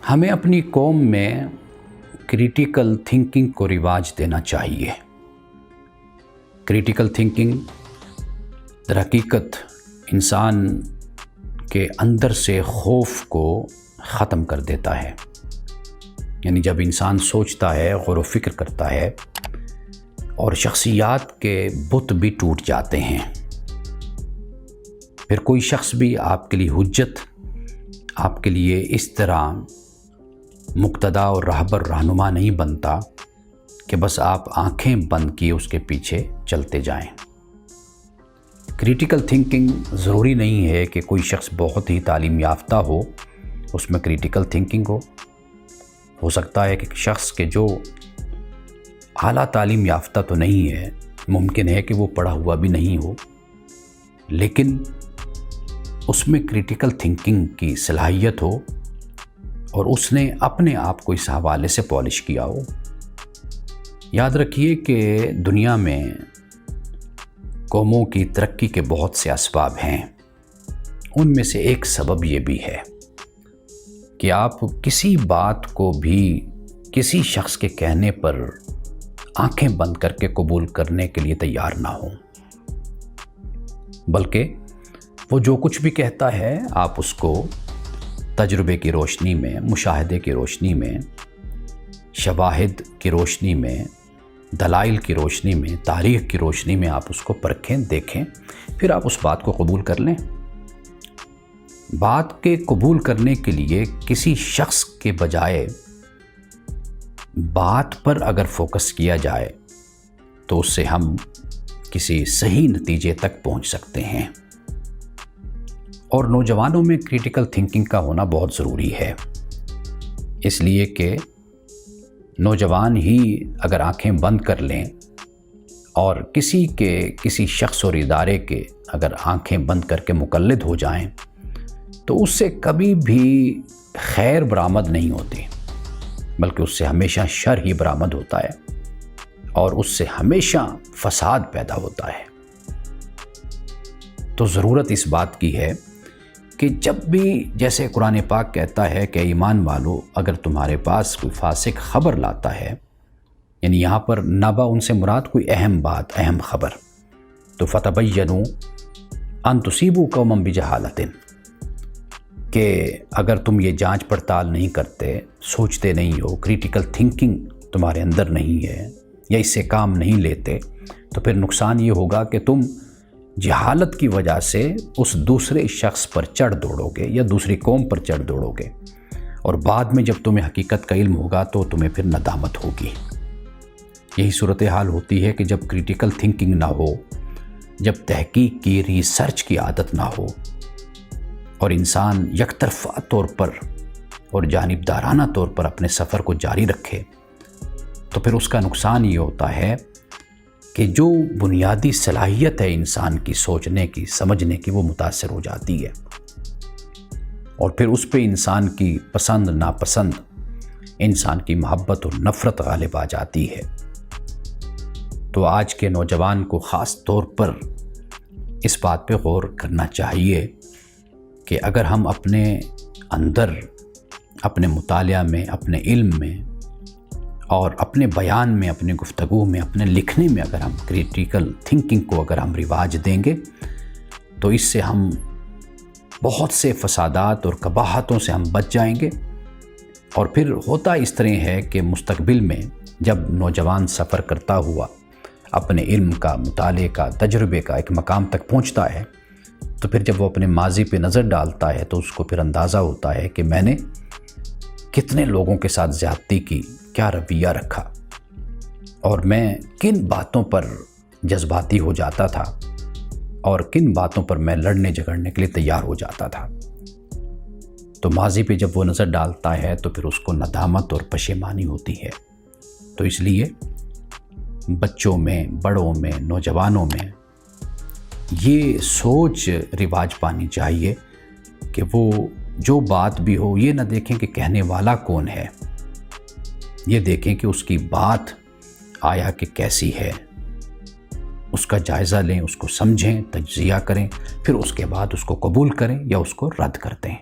ہمیں اپنی قوم میں کریٹیکل تھنکنگ کو رواج دینا چاہیے۔ کریٹیکل تھنکنگ در حقیقت انسان کے اندر سے خوف کو ختم کر دیتا ہے۔ یعنی جب انسان سوچتا ہے، غور و فکر کرتا ہے اور شخصیات کے بت بھی ٹوٹ جاتے ہیں، پھر کوئی شخص بھی آپ کے لیے حجت، آپ کے لیے اس طرح مقتدا اور رہبر رہنما نہیں بنتا کہ بس آپ آنکھیں بند کیے اس کے پیچھے چلتے جائیں۔ کریٹیکل تھنکنگ ضروری نہیں ہے کہ کوئی شخص بہت ہی تعلیم یافتہ ہو اس میں کریٹیکل تھنکنگ ہو سکتا ہے کہ شخص کے جو اعلیٰ تعلیم یافتہ تو نہیں ہے، ممکن ہے کہ وہ پڑھا ہوا بھی نہیں ہو، لیکن اس میں کریٹیکل تھنکنگ کی صلاحیت ہو اور اس نے اپنے آپ کو اس حوالے سے پالش کیا ہو۔ یاد رکھیے کہ دنیا میں قوموں کی ترقی کے بہت سے اسباب ہیں، ان میں سے ایک سبب یہ بھی ہے کہ آپ کسی بات کو بھی کسی شخص کے کہنے پر آنکھیں بند کر کے قبول کرنے کے لیے تیار نہ ہوں، بلکہ وہ جو کچھ بھی کہتا ہے آپ اس کو تجربے کی روشنی میں، مشاہدے کی روشنی میں، شواہد کی روشنی میں، دلائل کی روشنی میں، تاریخ کی روشنی میں آپ اس کو پرکھیں، دیکھیں، پھر آپ اس بات کو قبول کر لیں۔ بات کے قبول کرنے کے لیے کسی شخص کے بجائے بات پر اگر فوکس کیا جائے تو اس سے ہم کسی صحیح نتیجے تک پہنچ سکتے ہیں۔ اور نوجوانوں میں کریٹیکل تھنکنگ کا ہونا بہت ضروری ہے، اس لیے کہ نوجوان ہی اگر آنکھیں بند کر لیں اور کسی شخص اور ادارے کے اگر آنکھیں بند کر کے مقلد ہو جائیں تو اس سے کبھی بھی خیر برآمد نہیں ہوتی، بلکہ اس سے ہمیشہ شر ہی برآمد ہوتا ہے اور اس سے ہمیشہ فساد پیدا ہوتا ہے۔ تو ضرورت اس بات کی ہے کہ جب بھی، جیسے قرآن پاک کہتا ہے کہ ایمان والو، اگر تمہارے پاس کوئی فاسق خبر لاتا ہے، یعنی یہاں پر نبا ان سے مراد کوئی اہم بات، اہم خبر، تو فتبینوا ان تصیبوا قوما بجہالۃ، کہ اگر تم یہ جانچ پڑتال نہیں کرتے، سوچتے نہیں ہو، کریٹیکل تھنکنگ تمہارے اندر نہیں ہے یا اس سے کام نہیں لیتے، تو پھر نقصان یہ ہوگا کہ تم جہالت کی وجہ سے اس دوسرے شخص پر چڑھ دوڑو گے یا دوسری قوم پر چڑھ دوڑو گے، اور بعد میں جب تمہیں حقیقت کا علم ہوگا تو تمہیں پھر ندامت ہوگی۔ یہی صورتحال ہوتی ہے کہ جب کریٹیکل تھنکنگ نہ ہو، جب تحقیق کی، ریسرچ کی عادت نہ ہو اور انسان یک طرفہ طور پر اور جانبدارانہ طور پر اپنے سفر کو جاری رکھے، تو پھر اس کا نقصان یہ ہوتا ہے کہ جو بنیادی صلاحیت ہے انسان کی، سوچنے کی، سمجھنے کی، وہ متاثر ہو جاتی ہے، اور پھر اس پہ انسان کی پسند ناپسند، انسان کی محبت اور نفرت غالب آ جاتی ہے۔ تو آج کے نوجوان کو خاص طور پر اس بات پہ غور کرنا چاہیے کہ اگر ہم اپنے اندر، اپنے مطالعہ میں، اپنے علم میں اور اپنے بیان میں، اپنے گفتگو میں، اپنے لکھنے میں اگر ہم کریٹیکل تھنکنگ کو اگر ہم رواج دیں گے تو اس سے ہم بہت سے فسادات اور قباحتوں سے ہم بچ جائیں گے۔ اور پھر ہوتا اس طرح ہے کہ مستقبل میں جب نوجوان سفر کرتا ہوا اپنے علم کا، مطالعے کا، تجربے کا ایک مقام تک پہنچتا ہے، تو پھر جب وہ اپنے ماضی پہ نظر ڈالتا ہے تو اس کو پھر اندازہ ہوتا ہے کہ میں نے کتنے لوگوں کے ساتھ زیادتی کی، کیا رویہ رکھا، اور میں کن باتوں پر جذباتی ہو جاتا تھا اور کن باتوں پر میں لڑنے جھگڑنے کے لیے تیار ہو جاتا تھا۔ تو ماضی پہ جب وہ نظر ڈالتا ہے تو پھر اس کو ندامت اور پشیمانی ہوتی ہے۔ تو اس لیے بچوں میں، بڑوں میں، نوجوانوں میں یہ سوچ رواج پانی چاہیے کہ وہ جو بات بھی ہو، یہ نہ دیکھیں کہ کہنے والا کون ہے، یہ دیکھیں کہ اس کی بات آیا کہ کیسی ہے، اس کا جائزہ لیں، اس کو سمجھیں، تجزیہ کریں، پھر اس کے بعد اس کو قبول کریں یا اس کو رد کر دیں۔